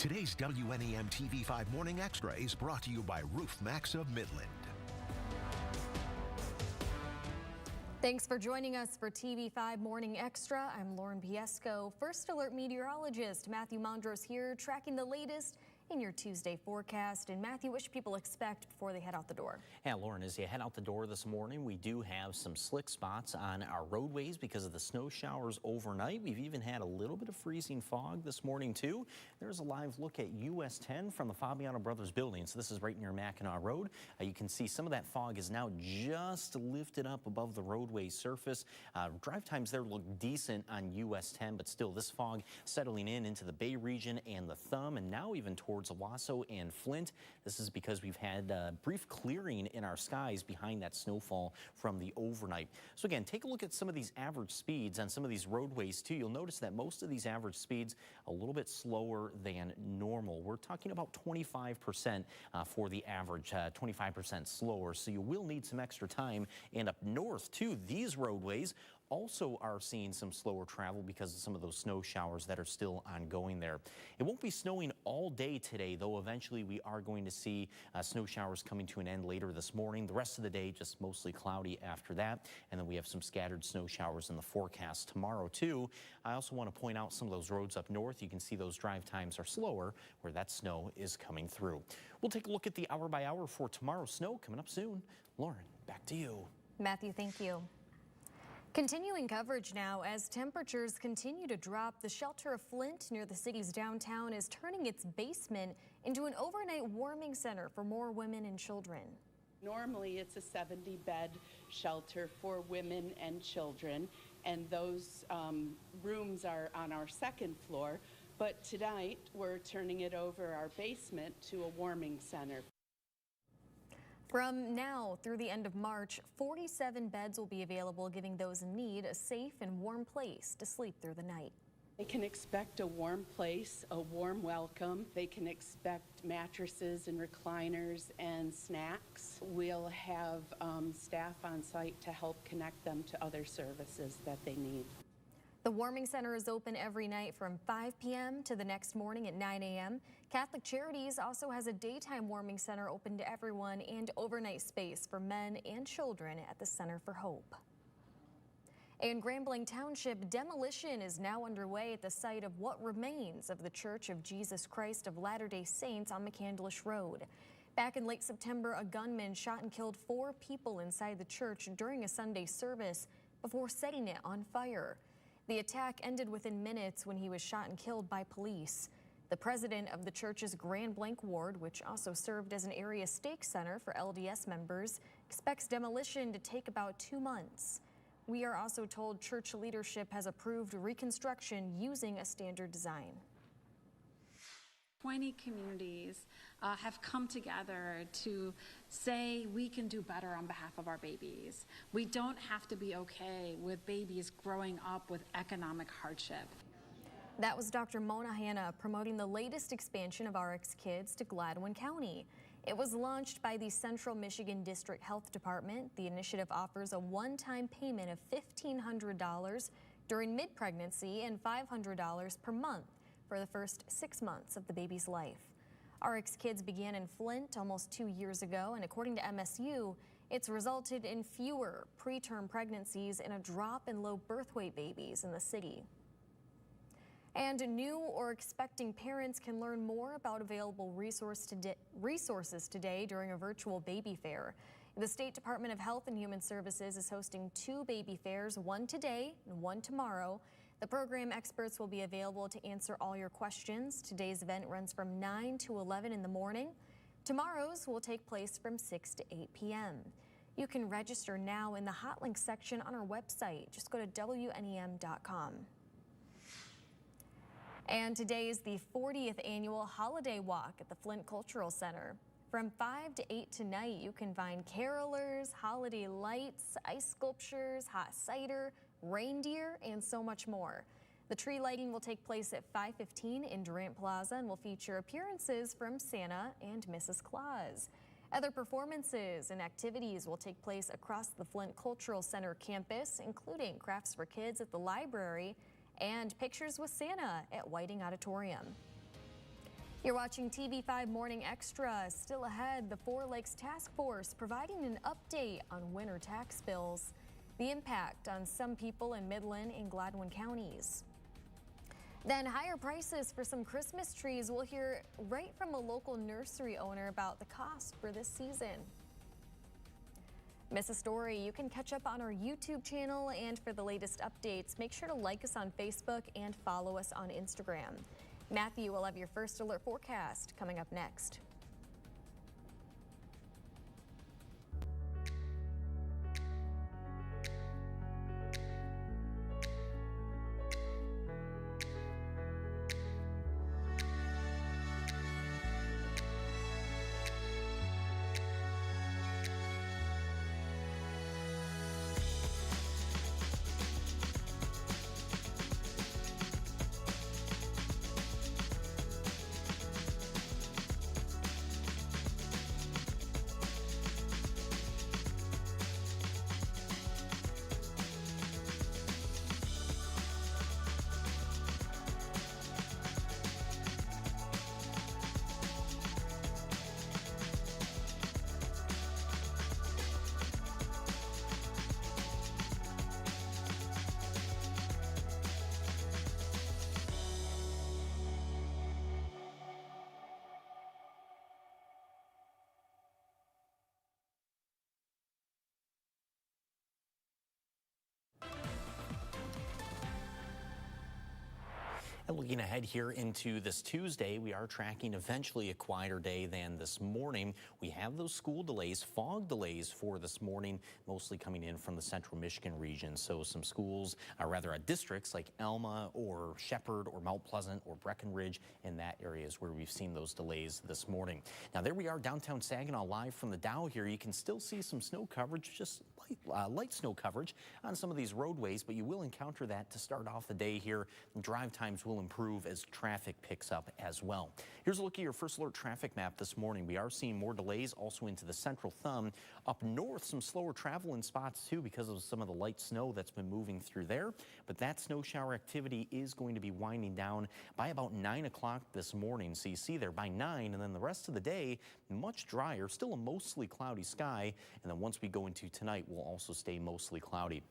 Today's WNEM TV5 Morning Extra is brought to you by Roof Max of Midland. Thanks for joining us for TV5 Morning Extra. I'm Lauren Piesco. First Alert meteorologist Matthew Mondros here, tracking the latest in your Tuesday forecast. And Matthew, what should people expect before they head out the door? Yeah, Lauren, as you head out the door this morning, we do have some slick spots on our roadways because of the snow showers overnight. We've even had a little bit of freezing fog this morning, too. There's a live look at US 10 from the Fabiano Brothers building. So this is right near Mackinac Road. You can see some of that fog is now just lifted up above the roadway surface. Drive times there look decent on US 10, but still this fog settling in into the Bay region and the Thumb, and now even towards Owasso and Flint. This is because we've had a brief clearing in our skies behind that snowfall from the overnight. So again, take a look at some of these average speeds on some of these roadways too. You'll notice that most of these average speeds a little bit slower than normal. We're talking about 25% for the average, 25% slower. So you will need some extra time. And up north too, these roadways also are seeing some slower travel because of some of those snow showers that are still ongoing there. It won't be snowing all day today, though eventually we are going to see snow showers coming to an end later this morning. The rest of the day just mostly cloudy after that, and then we have some scattered snow showers in the forecast tomorrow too. I also want to point out some of those roads up north. You can see those drive times are slower where that snow is coming through. We'll take a look at the hour by hour for tomorrow's snow coming up soon. Lauren, back to you. Matthew, thank you. Continuing coverage now as temperatures continue to drop. The shelter of Flint near the city's downtown is turning its basement into an overnight warming center for more women and children. Normally it's a 70-bed shelter for women and children, and those rooms are on our second floor. But tonight we're turning it over our basement to a warming center. From now through the end of March, 47 beds will be available, giving those in need a safe and warm place to sleep through the night. They can expect a warm place, a warm welcome. They can expect mattresses and recliners and snacks. We'll have staff on site to help connect them to other services that they need. The warming center is open every night from 5 p.m. to the next morning at 9 a.m. Catholic Charities also has a daytime warming center open to everyone and overnight space for men and children at the Center for Hope. In Grambling Township, demolition is now underway at the site of what remains of the Church of Jesus Christ of Latter-day Saints on McCandlish Road. Back in late September, a gunman shot and killed 4 people inside the church during a Sunday service before setting it on fire. The attack ended within minutes when he was shot and killed by police. The president of the church's Grand Blanc Ward, which also served as an area stake center for LDS members, expects demolition to take about 2 months. We are also told church leadership has approved reconstruction using a standard design. 20 communities have come together to say we can do better on behalf of our babies. We don't have to be okay with babies growing up with economic hardship. That was Dr. Mona Hanna promoting the latest expansion of RX Kids to Gladwin County. It was launched by the Central Michigan District Health Department. The initiative offers a one-time payment of $1,500 during mid-pregnancy and $500 per month for the first 6 months of the baby's life. RX Kids began in Flint almost 2 years ago, and according to MSU, it's resulted in fewer preterm pregnancies and a drop in low birth weight babies in the city. And new or expecting parents can learn more about available resources today during a virtual baby fair. The State Department of Health and Human Services is hosting 2 baby fairs, one today and one tomorrow. The program experts will be available to answer all your questions. Today's event runs from 9 to 11 in the morning. Tomorrow's will take place from 6 to 8 p.m. You can register now in the hot link section on our website. Just go to WNEM.com. And today is the 40th annual Holiday Walk at the Flint Cultural Center. From 5 to 8 tonight, you can find carolers, holiday lights, ice sculptures, hot cider, reindeer, and so much more. The tree lighting will take place at 5:15 in Durant Plaza and will feature appearances from Santa and Mrs. Claus. Other performances and activities will take place across the Flint Cultural Center campus, including crafts for kids at the library and pictures with Santa at Whiting Auditorium. You're watching TV5 Morning Extra. Still ahead, the Four Lakes Task Force providing an update on winter tax bills, the impact on some people in Midland and Gladwin counties. Then higher prices for some Christmas trees. We'll hear right from a local nursery owner about the cost for this season. Miss a story? You can catch up on our YouTube channel, and for the latest updates, make sure to like us on Facebook and follow us on Instagram. Matthew will have your first alert forecast coming up next. And looking ahead here into this Tuesday, we are tracking eventually a quieter day than this morning. We have those school delays, fog delays for this morning, mostly coming in from the central Michigan region. So some schools, districts like Alma or Shepherd or Mount Pleasant or Breckenridge, in that area is where we've seen those delays this morning. Now there we are downtown Saginaw live from the Dow here. You can still see some snow coverage, just light snow coverage on some of these roadways, but you will encounter that to start off the day here. Drive times will improve as traffic picks up as well. Here's a look at your first alert traffic map this morning. We are seeing more delays also into the central thumb. Up north, some slower travel in spots too because of some of the light snow that's been moving through there. But that snow shower activity is going to be winding down by about 9 o'clock this morning. So you see there by 9, and then the rest of the day, much drier, still a mostly cloudy sky. And then once we go into tonight, we'll also stay mostly cloudy.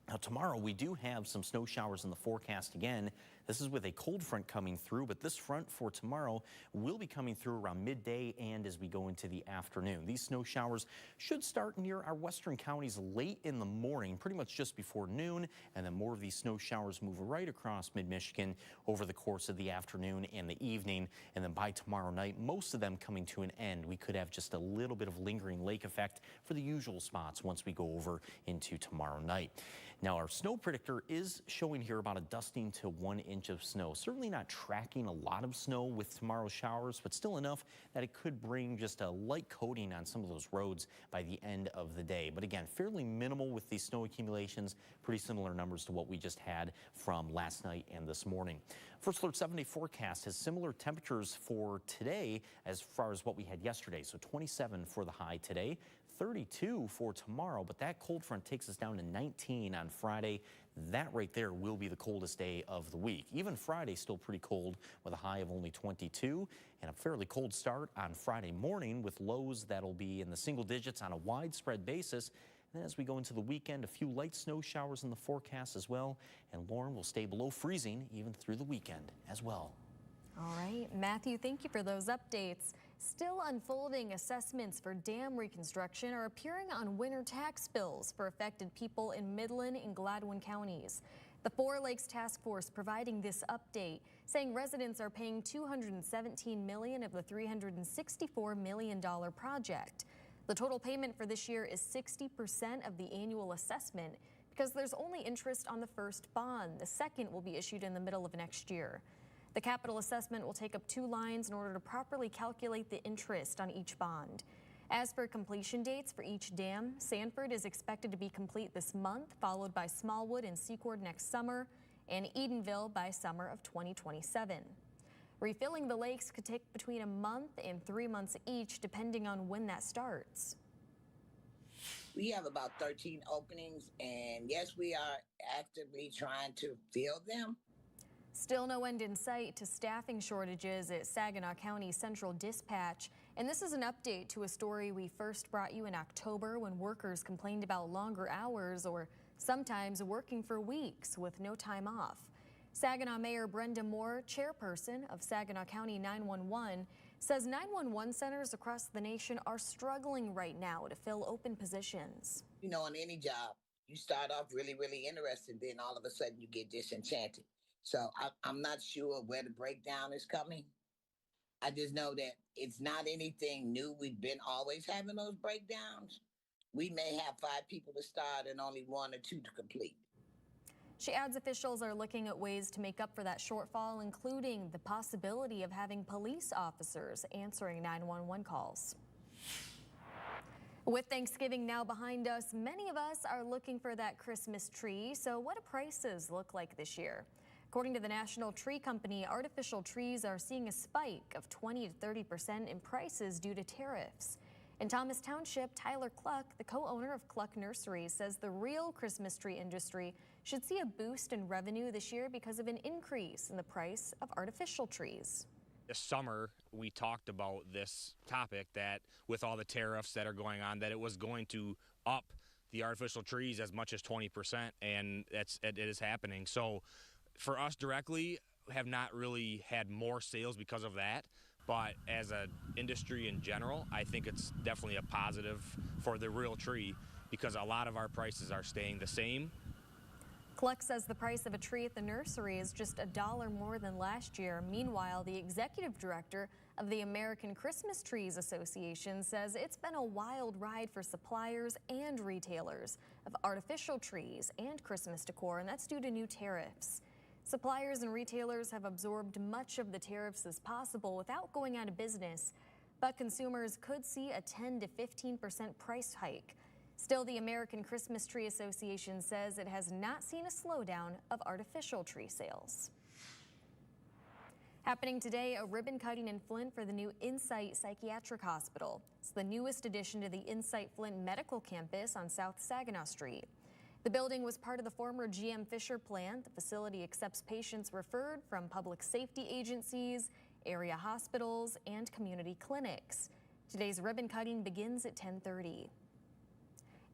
Now tomorrow we do have some snow showers in the forecast again. This is with a cold front coming through, but this front for tomorrow will be coming through around midday and as we go into the afternoon. These snow showers should start near our western counties late in the morning, pretty much just before noon, and then more of these snow showers move right across mid-Michigan over the course of the afternoon and the evening, and then by tomorrow night, most of them coming to an end. We could have just a little bit of lingering lake effect for the usual spots once we go over into tomorrow night. Now our snow predictor is showing here about a dusting to 1 inch of snow. Certainly not tracking a lot of snow with tomorrow's showers, but still enough that it could bring just a light coating on some of those roads by the end of the day. But again, fairly minimal with these snow accumulations, pretty similar numbers to what we just had from last night and this morning. First Alert 7-day forecast has similar temperatures for today as far as what we had yesterday. So 27 for the high today, 32 for tomorrow, but that cold front takes us down to 19 on Friday. That right there will be the coldest day of the week. Even Friday still pretty cold with a high of only 22 and a fairly cold start on Friday morning with lows that'll be in the single digits on a widespread basis. And then as we go into the weekend, a few light snow showers in the forecast as well, and Lauren will stay below freezing even through the weekend as well. All right, Matthew, thank you for those updates. Still unfolding, assessments for dam reconstruction are appearing on winter tax bills for affected people in Midland and Gladwin counties. The Four Lakes Task Force providing this update, saying residents are paying $217 million of the $364 million project. The total payment for this year is 60% of the annual assessment because there's only interest on the first bond. The second will be issued in the middle of next year. The capital assessment will take up 2 lines in order to properly calculate the interest on each bond. As for completion dates for each dam, Sanford is expected to be complete this month, followed by Smallwood and Secord next summer, and Edenville by summer of 2027. Refilling the lakes could take between a month and 3 months each, depending on when that starts. We have about 13 openings, and yes, we are actively trying to fill them. Still no end in sight to staffing shortages at Saginaw County Central Dispatch. And this is an update to a story we first brought you in October when workers complained about longer hours or sometimes working for weeks with no time off. Saginaw Mayor Brenda Moore, chairperson of Saginaw County 911, says 911 centers across the nation are struggling right now to fill open positions. You know, on any job, you start off really, really interested, then all of a sudden you get disenchanted. So I'm not sure where the breakdown is coming. I just know that it's not anything new. We've been always having those breakdowns. We may have 5 people to start and only 1 or 2 to complete. She adds officials are looking at ways to make up for that shortfall, including the possibility of having police officers answering 911 calls. With Thanksgiving now behind us, many of us are looking for that Christmas tree. So what do prices look like this year? According to the National Tree Company, artificial trees are seeing a spike of 20 to 30% in prices due to tariffs. In Thomas Township, Tyler Cluck, the co-owner of Cluck Nurseries, says the real Christmas tree industry should see a boost in revenue this year because of an increase in the price of artificial trees. This summer, we talked about this topic, that with all the tariffs that are going on, that it was going to up the artificial trees as much as 20%, and it is happening. So for us directly, have not really had more sales because of that. But as an industry in general, I think it's definitely a positive for the real tree because a lot of our prices are staying the same. Cluck says the price of a tree at the nursery is just $1 more than last year. Meanwhile, the executive director of the American Christmas Trees Association says it's been a wild ride for suppliers and retailers of artificial trees and Christmas decor, and that's due to new tariffs. Suppliers and retailers have absorbed much of the tariffs as possible without going out of business, but consumers could see a 10 to 15% price hike. Still, the American Christmas Tree Association says it has not seen a slowdown of artificial tree sales. Happening today, a ribbon cutting in Flint for the new Insight Psychiatric Hospital. It's the newest addition to the Insight Flint Medical Campus on South Saginaw Street. The building was part of the former GM Fisher plant. The facility accepts patients referred from public safety agencies, area hospitals, and community clinics. Today's ribbon cutting begins at 10:30.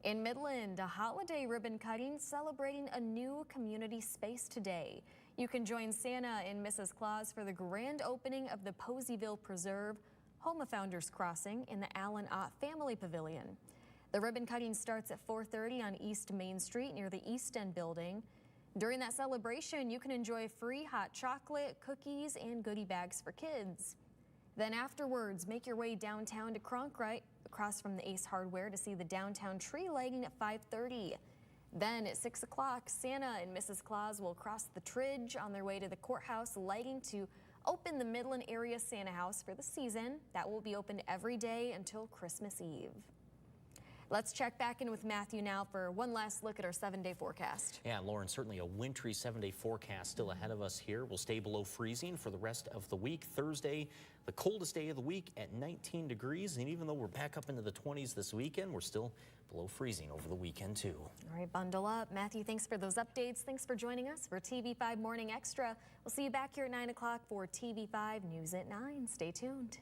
In Midland, a holiday ribbon cutting celebrating a new community space today. You can join Santa and Mrs. Claus for the grand opening of the Poseyville Preserve, home of Founders Crossing, in the Allen Ott Family Pavilion. The ribbon cutting starts at 4:30 on East Main Street near the East End building. During that celebration, you can enjoy free hot chocolate, cookies, and goodie bags for kids. Then afterwards, make your way downtown to Cronkite, across from the Ace Hardware, to see the downtown tree lighting at 5:30. Then at 6 o'clock, Santa and Mrs. Claus will cross the Tridge on their way to the courthouse lighting to open the Midland area Santa House for the season. That will be open every day until Christmas Eve. Let's check back in with Matthew now for one last look at our 7-day forecast. Yeah, Lauren, certainly a wintry 7-day forecast still ahead of us here. We'll stay below freezing for the rest of the week. Thursday, the coldest day of the week at 19 degrees. And even though we're back up into the 20s this weekend, we're still below freezing over the weekend, too. All right, bundle up. Matthew, thanks for those updates. Thanks for joining us for TV5 Morning Extra. We'll see you back here at 9 o'clock for TV5 News at 9. Stay tuned.